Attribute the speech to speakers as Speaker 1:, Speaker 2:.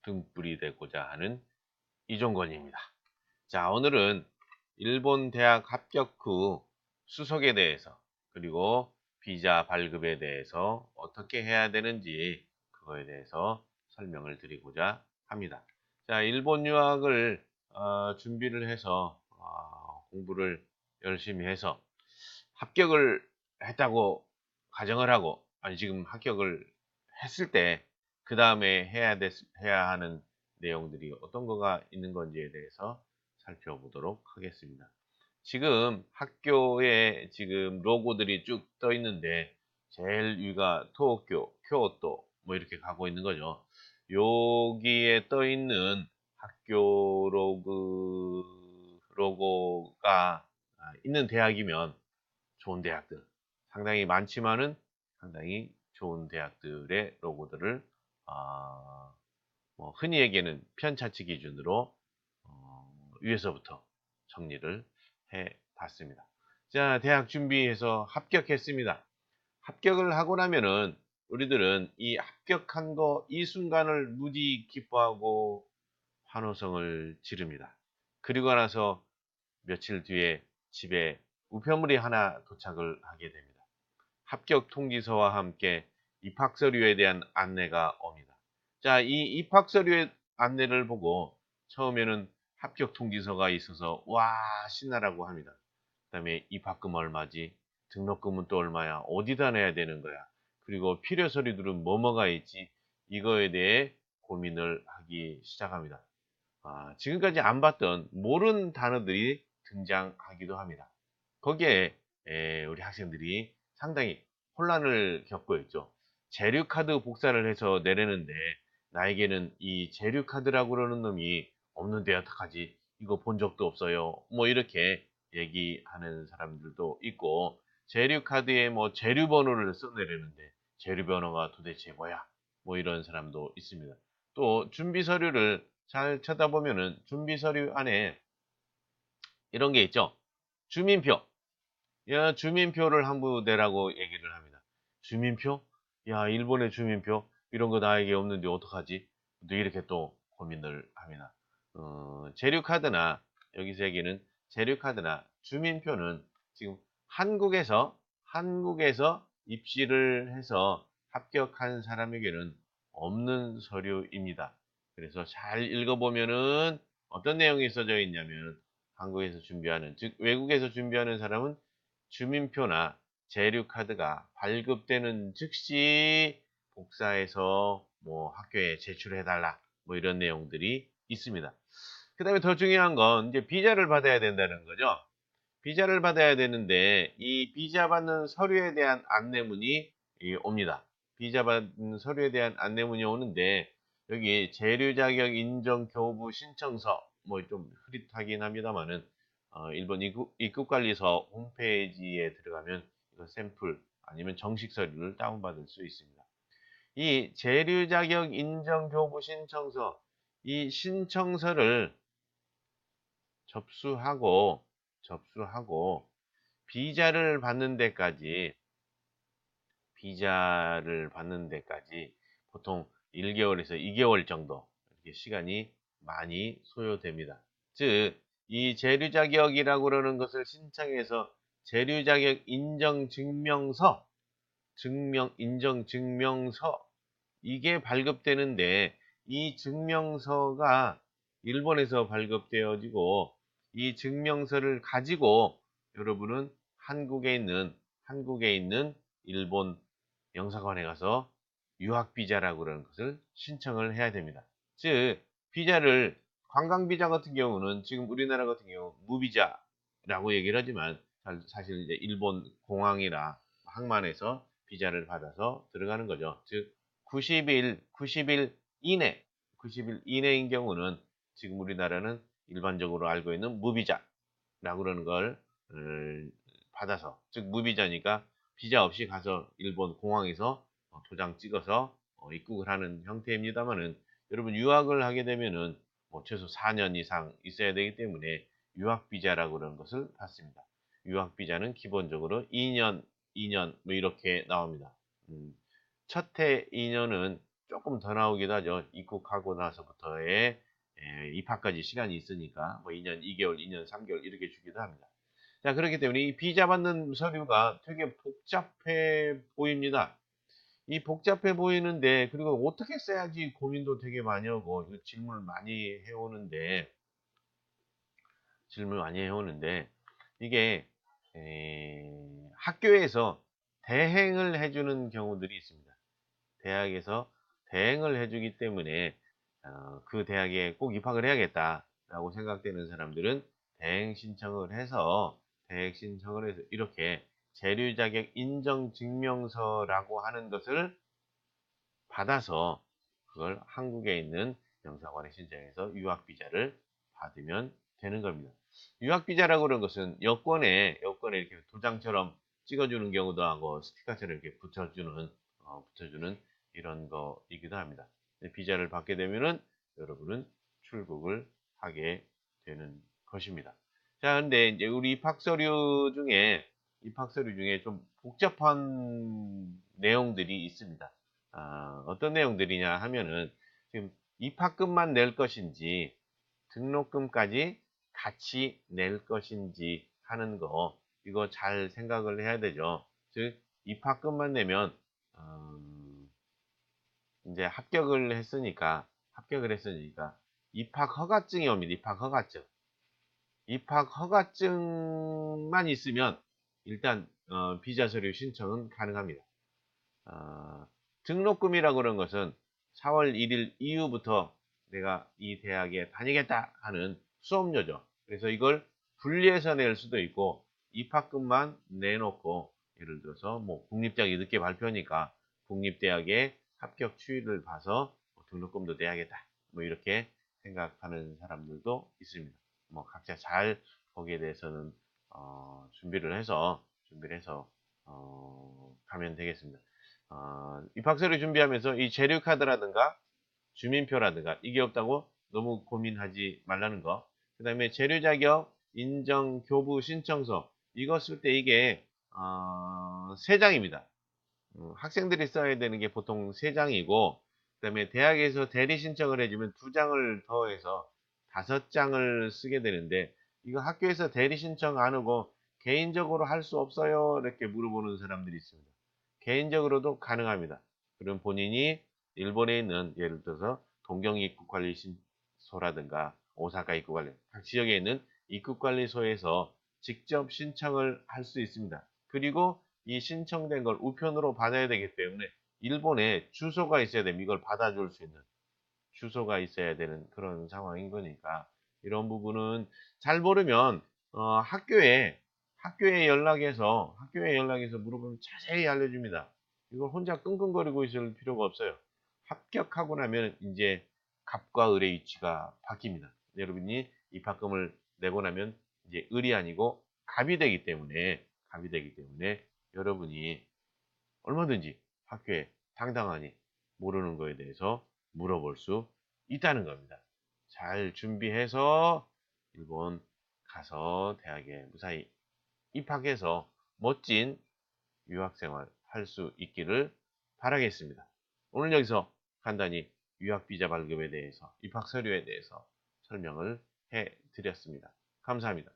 Speaker 1: 등불이 되고자 하는 이종건입니다. 자, 오늘은 일본 대학 합격 후 수석에 대해서 그리고 비자 발급에 대해서 어떻게 해야 되는지 그거에 대해서 설명을 드리고자 합니다. 자, 일본 유학을 준비를 해서 공부를 열심히 해서 합격을 했다고 가정을 하고, 아니 지금 합격을 했을 때 그 다음에 해야 하는 내용들이 어떤 거가 있는 건지에 대해서 살펴보도록 하겠습니다. 지금 학교에 지금 로고들이 쭉 떠 있는데 제일 위가 도쿄, 교토 뭐 이렇게 가고 있는 거죠. 여기에 떠 있는 학교 로고가 있는 대학이면 좋은 대학들, 상당히 많지만은 상당히 좋은 대학들의 로고들을 뭐 흔히 얘기하는 편차치 기준으로 위에서부터 정리를 해 봤습니다. 자, 대학 준비해서 합격했습니다. 합격을 하고 나면은 우리들은 이 합격한 거 이 순간을 무지 기뻐하고 환호성을 지릅니다. 그리고 나서 며칠 뒤에 집에 우편물이 하나 도착을 하게 됩니다. 합격 통지서와 함께 입학 서류에 대한 안내가 옵니다. 자, 이 입학 서류의 안내를 보고 처음에는 합격 통지서가 있어서 와 신나라고 합니다. 그다음에 입학금 얼마지? 등록금은 또 얼마야? 어디다 내야 되는 거야? 그리고 필요 서류들은 뭐뭐가 있지? 이거에 대해 고민을 하기 시작합니다. 지금까지 안 봤던 모르는 단어들이 등장하기도 합니다. 거기에 우리 학생들이 상당히 혼란을 겪고 있죠. 재료카드 복사를 해서 내려는데 나에게는 이 재료카드라고 그러는 놈이 없는데 어떡하지? 이거 본 적도 없어요. 뭐 이렇게 얘기하는 사람들도 있고, 재료카드에 뭐 재료번호를 써내려는데 재료번호가 도대체 뭐야? 뭐 이런 사람도 있습니다. 또 준비 서류를 잘 쳐다보면은 준비 서류 안에 이런 게 있죠. 주민표. 야, 주민표를 한부 내라고 얘기를 합니다. 주민표? 야, 일본의 주민표? 이런 거 나에게 없는데 어떡하지? 또 이렇게 또 고민을 합니다. 재료카드나, 여기서 얘기는 재료카드나 주민표는 지금 한국에서 입시를 해서 합격한 사람에게는 없는 서류입니다. 그래서 잘 읽어보면은 어떤 내용이 써져 있냐면, 한국에서 준비하는, 즉 외국에서 준비하는 사람은 주민표나 재료카드가 발급되는 즉시 복사해서 뭐 학교에 제출해달라 뭐 이런 내용들이 있습니다. 그 다음에 더 중요한 건 이제 비자를 받아야 된다는 거죠. 비자를 받아야 되는데 이 비자 받는 서류에 대한 안내문이 옵니다. 비자 받는 서류에 대한 안내문이 오는데 여기 재료 자격 인정 교부 신청서 뭐 좀 흐릿하긴 합니다만은 일본 입국관리서 홈페이지에 들어가면 이거 샘플 아니면 정식 서류를 다운받을 수 있습니다. 이 재료 자격 인정 교부 신청서, 이 신청서를 접수하고 비자를 받는 데까지 보통 1개월에서 2개월 정도 이렇게 시간이 많이 소요됩니다. 즉, 이 재료 자격이라고 그러는 것을 신청해서 재료 자격 인정 증명서, 이게 발급되는데 이 증명서가 일본에서 발급되어지고 이 증명서를 가지고 여러분은 한국에 있는 일본 영사관에 가서 유학 비자라고 그러는 것을 신청을 해야 됩니다. 즉 비자를 관광 비자 같은 경우는 지금 우리나라 같은 경우 무비자라고 얘기를 하지만 사실 이제 일본 공항이나 항만에서 비자를 받아서 들어가는 거죠. 즉 90일 이내, 90일 이내인 경우는 지금 우리나라는 일반적으로 알고 있는 무비자라고 그러는 걸 받아서, 즉 무비자니까 비자 없이 가서 일본 공항에서 도장 찍어서 입국을 하는 형태입니다만은, 여러분 유학을 하게 되면은 뭐 최소 4년 이상 있어야 되기 때문에 유학 비자라고 그러는 것을 받습니다. 유학 비자는 기본적으로 2년 뭐 이렇게 나옵니다. 첫해 2년은 조금 더 나오기도 하죠. 입국하고 나서부터의 입학까지 시간이 있으니까 뭐 2년 2개월, 2년 3개월 이렇게 주기도 합니다. 자, 그렇기 때문에 이 비자 받는 서류가 되게 복잡해 보입니다. 이 복잡해 보이는데, 그리고 어떻게 써야지 고민도 되게 많이 하고, 이거 질문을 많이 해오는데, 이게, 학교에서 대행을 해주는 경우들이 있습니다. 대학에서 대행을 해주기 때문에, 그 대학에 꼭 입학을 해야겠다라고 생각되는 사람들은 대행 신청을 해서 이렇게 재류 자격 인정 증명서라고 하는 것을 받아서 그걸 한국에 있는 영사관에 신청해서 유학 비자를 받으면 되는 겁니다. 유학 비자라고 그런 것은 여권에 이렇게 도장처럼 찍어주는 경우도 하고 스티커처럼 이렇게 붙여주는 이런 거이기도 합니다. 비자를 받게 되면은 여러분은 출국을 하게 되는 것입니다. 자, 근데 이제 우리 입학서류 중에 좀 복잡한 내용들이 있습니다. 어떤 내용들이냐 하면은 지금 입학금만 낼 것인지 등록금까지 같이 낼 것인지 하는 거, 이거 잘 생각을 해야 되죠. 즉 입학금만 내면 이제 합격을 했으니까 입학 허가증이 옵니다. 입학 허가증만 있으면 일단 비자 서류 신청은 가능합니다. 등록금이라고 그런 것은 4월 1일 이후부터 내가 이 대학에 다니겠다 하는 수업료죠. 그래서 이걸 분리해서 낼 수도 있고, 입학금만 내놓고, 예를 들어서 뭐 국립대학이 늦게 발표니까 국립대학에 합격 추이를 봐서 뭐 등록금도 내야겠다, 뭐 이렇게 생각하는 사람들도 있습니다. 뭐 각자 잘 거기에 대해서는 준비를 해서 가면 되겠습니다. 입학서류 준비하면서 이 재료카드라든가 주민표라든가 이게 없다고 너무 고민하지 말라는 거. 그 다음에 재료자격 인정 교부 신청서, 이거 쓸 때 이게 3장입니다. 학생들이 써야 되는 게 보통 3장이고, 그 다음에 대학에서 대리 신청을 해주면 2장을 더해서 5장을 쓰게 되는데, 이거 학교에서 대리 신청 안 하고 개인적으로 할 수 없어요? 이렇게 물어보는 사람들이 있습니다. 개인적으로도 가능합니다. 그럼 본인이 일본에 있는, 예를 들어서 동경 입국관리소라든가 오사카 입국관리, 각 지역에 있는 입국관리소에서 직접 신청을 할 수 있습니다. 그리고 이 신청된 걸 우편으로 받아야 되기 때문에 일본에 주소가 있어야 됩니다. 이걸 받아줄 수 있는 주소가 있어야 되는 그런 상황인 거니까, 이런 부분은 잘 모르면 학교에 연락해서 물어보면 자세히 알려줍니다. 이걸 혼자 끙끙거리고 있을 필요가 없어요. 합격하고 나면 이제 갑과 을의 위치가 바뀝니다. 여러분이 입학금을 내고 나면 이제 을이 아니고 갑이 되기 때문에 여러분이 얼마든지 학교에 당당하니 모르는 거에 대해서 물어볼 수 있다는 겁니다. 잘 준비해서 일본 가서 대학에 무사히 입학해서 멋진 유학생활 할 수 있기를 바라겠습니다. 오늘 여기서 간단히 유학비자 발급에 대해서, 입학 서류에 대해서 설명을 해 드렸습니다. 감사합니다.